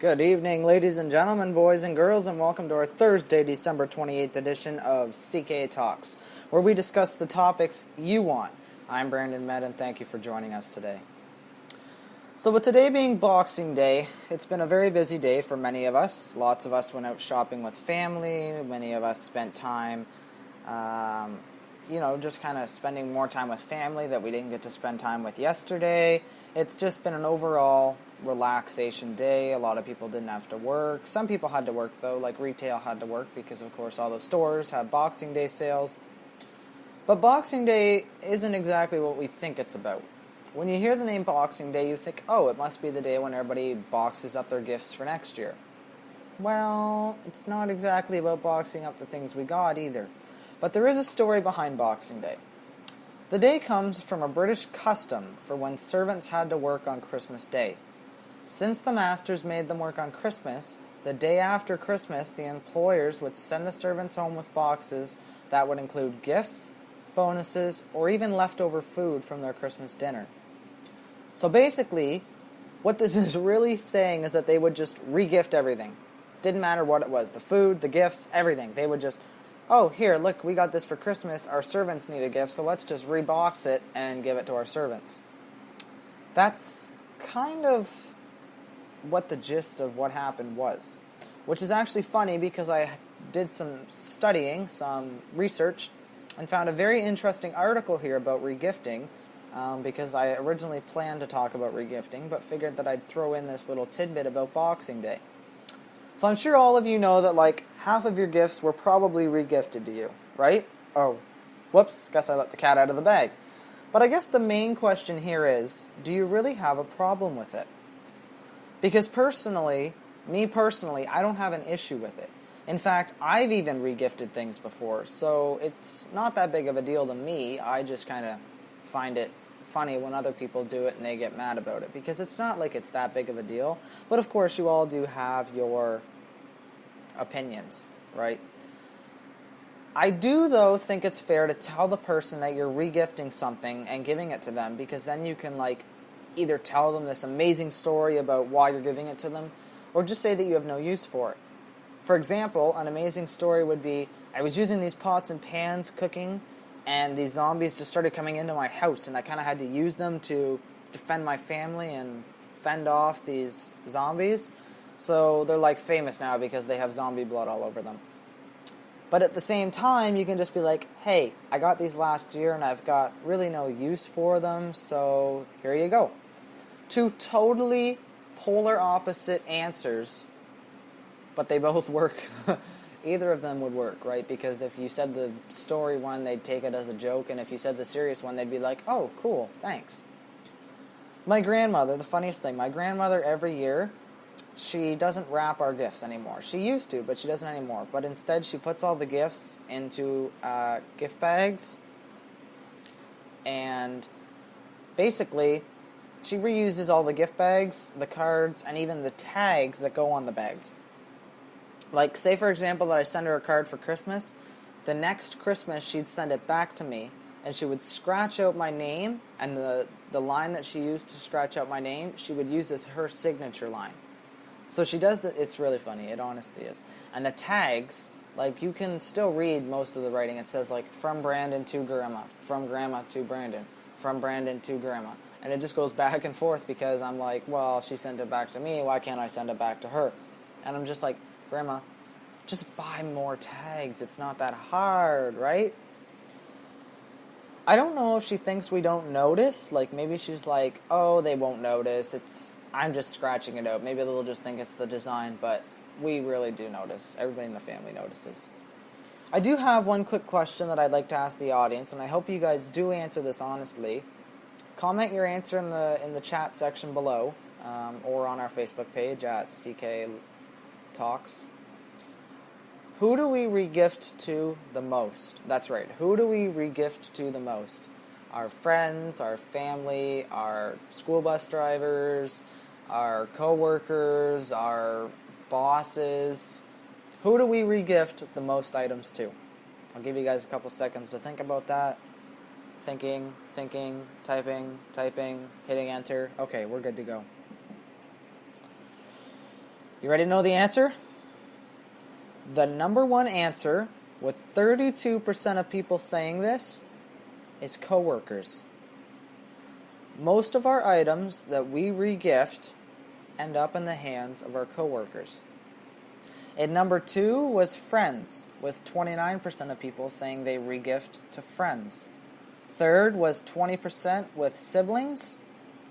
Good evening, ladies and gentlemen, boys and girls, and welcome to our Thursday, December 28th edition of CK Talks, where we discuss the topics you want. I'm Brandon Med, and thank you for joining us today. So with today being Boxing Day, it's been a very busy day for many of us. Lots of us went out shopping with family. Many of us spent time, just kind of spending more time with family that we didn't get to spend time with yesterday. It's just been an overall relaxation day. A lot of people didn't have to work. Some people had to work, though, like retail had to work because, of course, all the stores had Boxing Day sales. But Boxing Day isn't exactly what we think it's about. When you hear the name Boxing Day, you think, oh, it must be the day when everybody boxes up their gifts for next year. Well, it's not exactly about boxing up the things we got either. But there is a story behind Boxing Day. The day comes from a British custom for when servants had to work on Christmas Day. Since the masters made them work on Christmas, the day after Christmas, the employers would send the servants home with boxes that would include gifts, bonuses, or even leftover food from their Christmas dinner. So basically, what this is really saying is that they would just re-gift everything. Didn't matter what it was, the food, the gifts, everything. They would just, oh, here, look, we got this for Christmas, our servants need a gift, so let's just rebox it and give it to our servants. That's kind of what the gist of what happened was, which is actually funny because I did some studying, some research, and found a very interesting article here about regifting, because I originally planned to talk about regifting, but figured that I'd throw in this little tidbit about Boxing Day. So I'm sure all of you know that like half of your gifts were probably regifted to you, right? Oh, whoops, guess I let the cat out of the bag. But I guess the main question here is, do you really have a problem with it? Because me personally, I don't have an issue with it. In fact, I've even regifted things before, so it's not that big of a deal to me. I just kind of find it funny when other people do it and they get mad about it, because it's not like it's that big of a deal. But of course, you all do have your opinions, right? I do, though, think it's fair to tell the person that you're regifting something and giving it to them, because then you can, either tell them this amazing story about why you're giving it to them, or just say that you have no use for it. For example, an amazing story would be, I was using these pots and pans cooking, and these zombies just started coming into my house, and I kind of had to use them to defend my family and fend off these zombies. So they're famous now because they have zombie blood all over them. But at the same time, you can just be like, hey, I got these last year and I've got really no use for them, so here you go. Two totally polar opposite answers, but they both work. Either of them would work, right? Because if you said the story one, they'd take it as a joke, and if you said the serious one, they'd be like, oh, cool, thanks. My grandmother, the funniest thing, my grandmother every year, she doesn't wrap our gifts anymore. She used to, but she doesn't anymore. But instead, she puts all the gifts into gift bags, and basically, she reuses all the gift bags, the cards, and even the tags that go on the bags. Like, say for example that I send her a card for Christmas, the next Christmas she'd send it back to me, and she would scratch out my name, and the line that she used to scratch out my name, she would use as her signature line. So she does that. It's really funny. It honestly is. And the tags, you can still read most of the writing. It says, from Brandon to Grandma, from Grandma to Brandon, from Brandon to Grandma. And it just goes back and forth because I'm like, well, she sent it back to me. Why can't I send it back to her? And I'm just like, Grandma, just buy more tags. It's not that hard, right? I don't know if she thinks we don't notice. Maybe she's like, oh, they won't notice. I'm just scratching it out. Maybe they'll just think it's the design, but we really do notice. Everybody in the family notices. I do have one quick question that I'd like to ask the audience, and I hope you guys do answer this honestly. Comment your answer in the chat section below, or on our Facebook page at CK Talks. Who do we regift to the most? That's right. Who do we regift to the most? Our friends, our family, our school bus drivers, our co-workers, our bosses. Who do we regift the most items to? I'll give you guys a couple seconds to think about that. Thinking, typing, hitting enter. Okay, we're good to go. You ready to know the answer? The number one answer, with 32% of people saying this, is coworkers. Most of our items that we regift end up in the hands of our coworkers. And number two was friends, with 29% of people saying they regift to friends. Third was 20% with siblings.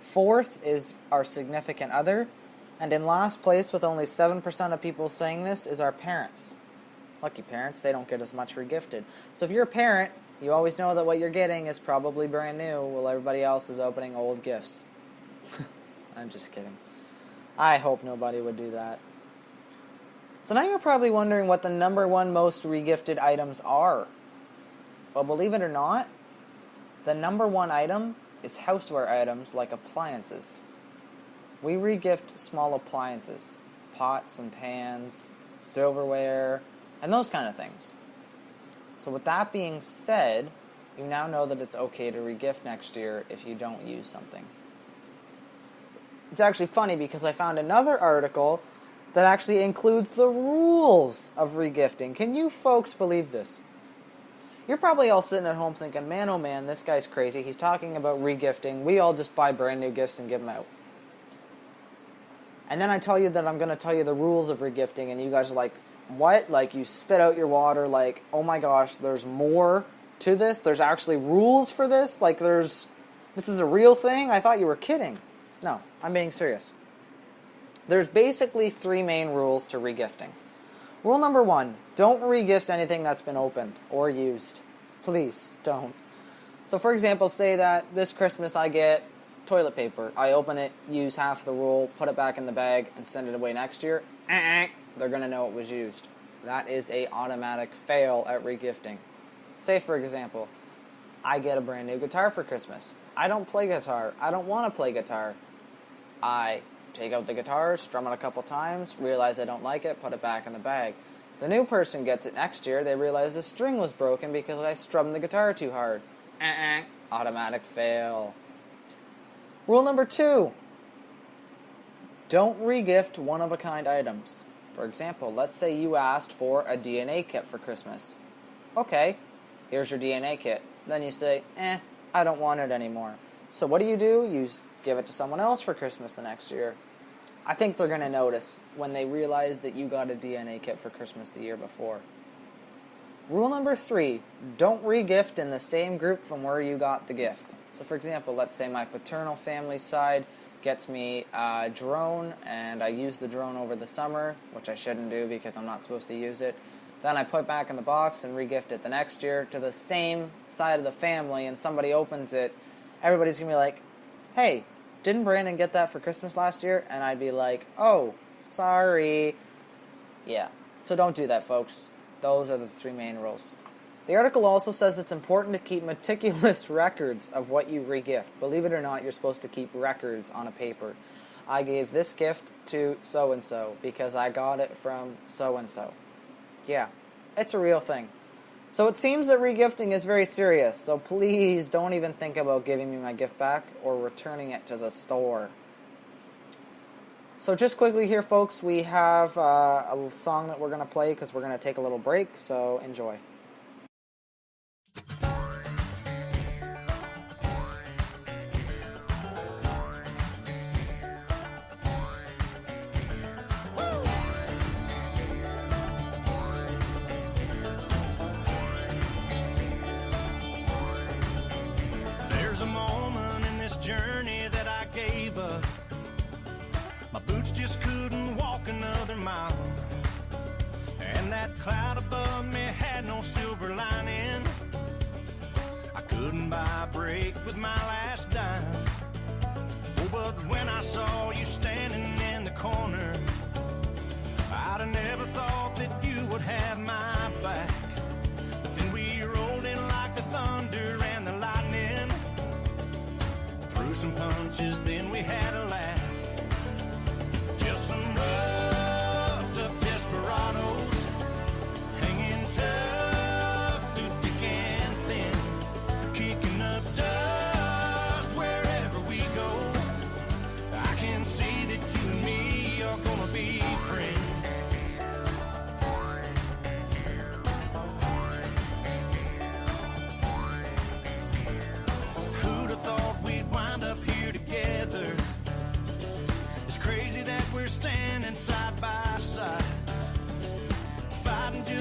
Fourth is our significant other. And in last place, with only 7% of people saying this, is our parents. Lucky parents, they don't get as much regifted. So if you're a parent, you always know that what you're getting is probably brand new, while everybody else is opening old gifts. I'm just kidding. I hope nobody would do that. So now you're probably wondering what the number one most regifted items are. Well, believe it or not, the number one item is houseware items like appliances. We regift small appliances, pots and pans, silverware, and those kind of things. So with that being said, you now know that it's okay to regift next year if you don't use something. It's actually funny because I found another article that actually includes the rules of regifting. Can you folks believe this? You're probably all sitting at home thinking, man, oh man, this guy's crazy. He's talking about regifting. We all just buy brand new gifts and give them out. And then I tell you that I'm going to tell you the rules of regifting, and you guys are like, what? Like, you spit out your water, like, oh my gosh, there's more to this? There's actually rules for this? Like, this is a real thing? I thought you were kidding. No, I'm being serious. There's basically three main rules to regifting. Rule number one, don't regift anything that's been opened or used. Please, don't. So for example, say that this Christmas I get toilet paper. I open it, use half the roll, put it back in the bag, and send it away next year. They're going to know it was used. That is a automatic fail at regifting. Say for example, I get a brand new guitar for Christmas. I don't play guitar. I don't want to play guitar. I take out the guitar, strum it a couple times, realize I don't like it, put it back in the bag. The new person gets it next year, they realize the string was broken because I strummed the guitar too hard. Automatic fail. Rule number two, don't regift one-of-a-kind items. For example, let's say you asked for a DNA kit for Christmas. Okay, here's your DNA kit. Then you say, I don't want it anymore. So what do? You give it to someone else for Christmas the next year. I think they're going to notice when they realize that you got a DNA kit for Christmas the year before. Rule number three, don't regift in the same group from where you got the gift. So for example, let's say my paternal family side gets me a drone, and I use the drone over the summer, which I shouldn't do because I'm not supposed to use it. Then I put it back in the box and regift it the next year to the same side of the family, and somebody opens it. Everybody's going to be like, hey, didn't Brandon get that for Christmas last year? And I'd be like, oh, sorry. Yeah, so don't do that, folks. Those are the three main rules. The article also says it's important to keep meticulous records of what you regift. Believe it or not, you're supposed to keep records on a paper. I gave this gift to so-and-so because I got it from so-and-so. Yeah, it's a real thing. So it seems that regifting is very serious, so please don't even think about giving me my gift back or returning it to the store. So just quickly here, folks, we have a song that we're going to play because we're going to take a little break, so enjoy. There's a moment in this journey that I gave up. My boots just couldn't walk another mile. And that cloud above me had no silver lining. I couldn't buy a break with my last dime. Oh, but when I saw you standing in the corner, I'd have never thought that you would have my back. But then we rolled in like the thunder and the lightning. Threw some punches, then we had a laugh. Just some rough, tough desperados, hanging tough through thick and thin, kicking up dust wherever we go. I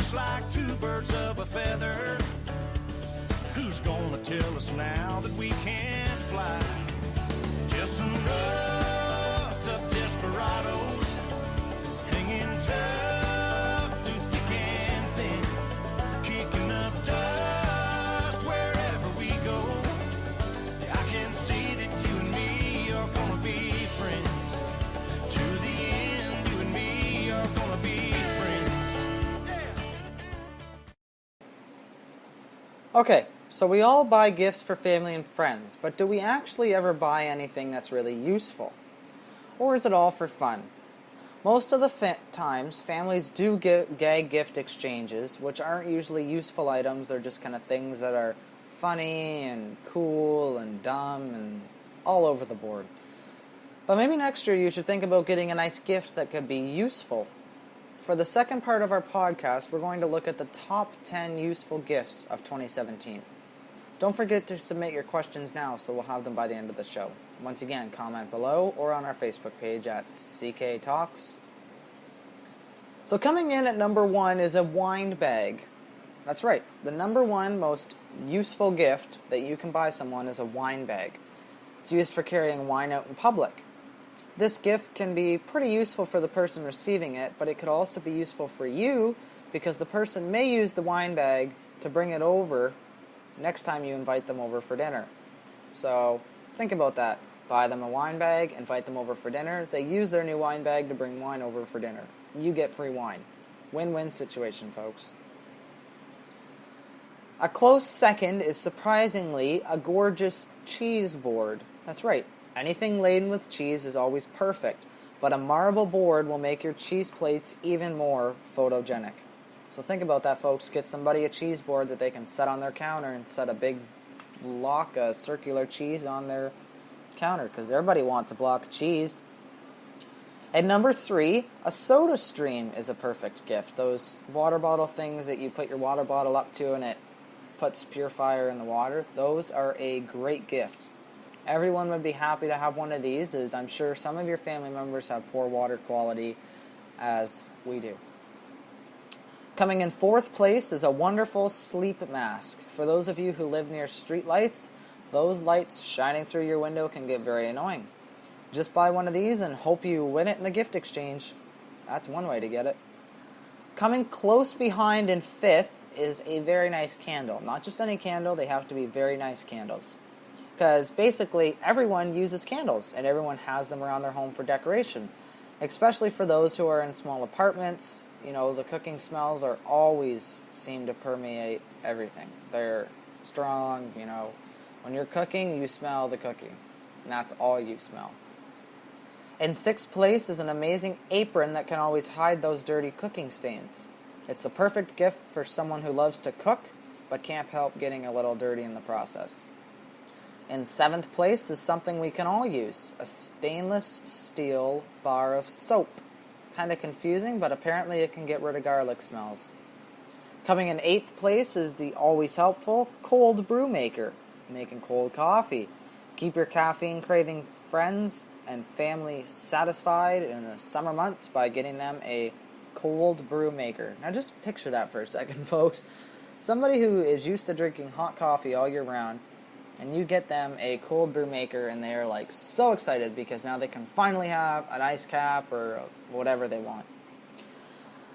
just like two birds of a feather. Who's gonna tell us now that we can't fly? Just some roughed up desperados, hanging tough through thick and thin, kicking up dust wherever we go. Yeah, I can see that you and me are gonna be friends. To the end, you and me are gonna be friends. Yeah. Okay, so we all buy gifts for family and friends, but do we actually ever buy anything that's really useful? Or is it all for fun? Most of the times, families do gag gift exchanges, which aren't usually useful items. They're just kind of things that are funny and cool and dumb and all over the board. But maybe next year you should think about getting a nice gift that could be useful. For the second part of our podcast, we're going to look at the top 10 useful gifts of 2017. Don't forget to submit your questions now, so we'll have them by the end of the show. Once again, comment below or on our Facebook page at CK Talks. So coming in at number 1 is a wine bag. That's right, the number 1 most useful gift that you can buy someone is a wine bag. It's used for carrying wine out in public. This gift can be pretty useful for the person receiving it, but it could also be useful for you because the person may use the wine bag to bring it over next time you invite them over for dinner. So think about that. Buy them a wine bag, invite them over for dinner. They use their new wine bag to bring wine over for dinner. You get free wine. Win-win situation, folks. A close second is surprisingly a gorgeous cheese board. That's right. Anything laden with cheese is always perfect, but a marble board will make your cheese plates even more photogenic. So think about that, folks. Get somebody a cheese board that they can set on their counter and set a big block of circular cheese on their counter, because everybody wants a block of cheese. At number 3, a soda stream is a perfect gift. Those water bottle things that you put your water bottle up to and it puts purifier in the water, those are a great gift. Everyone would be happy to have one of these, as I'm sure some of your family members have poor water quality, as we do. Coming in 4th place is a wonderful sleep mask. For those of you who live near street lights, those lights shining through your window can get very annoying. Just buy one of these and hope you win it in the gift exchange. That's one way to get it. Coming close behind in 5th is a very nice candle. Not just any candle, they have to be very nice candles. Because basically everyone uses candles and everyone has them around their home for decoration. Especially for those who are in small apartments. You know, the cooking smells are always seem to permeate everything. They're strong, you know. When you're cooking, you smell the cooking. And that's all you smell. In 6th place is an amazing apron that can always hide those dirty cooking stains. It's the perfect gift for someone who loves to cook, but can't help getting a little dirty in the process. In 7th place is something we can all use, a stainless steel bar of soap. Kind of confusing, but apparently it can get rid of garlic smells. Coming in 8th place is the always helpful cold brew maker, making cold coffee. Keep your caffeine craving friends and family satisfied in the summer months by getting them a cold brew maker. Now just picture that for a second, folks. Somebody who is used to drinking hot coffee all year round, and you get them a cold brew maker, and they're like so excited because now they can finally have an ice cap or whatever they want.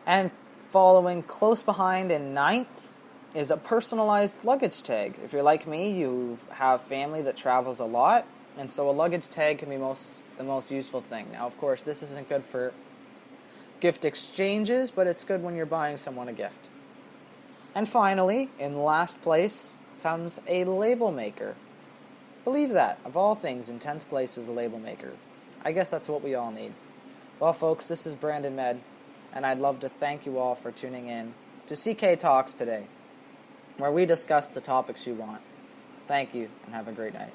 And following close behind in 9th is a personalized luggage tag. If you're like me, you have family that travels a lot, and so a luggage tag can be the most useful thing. Now, of course, this isn't good for gift exchanges, but it's good when you're buying someone a gift. And finally, in last place comes a label maker. Believe that, of all things, in 10th place is a label maker. I guess that's what we all need. Well, folks, this is Brandon Med, and I'd love to thank you all for tuning in to CK Talks today, where we discuss the topics you want. Thank you, and have a great night.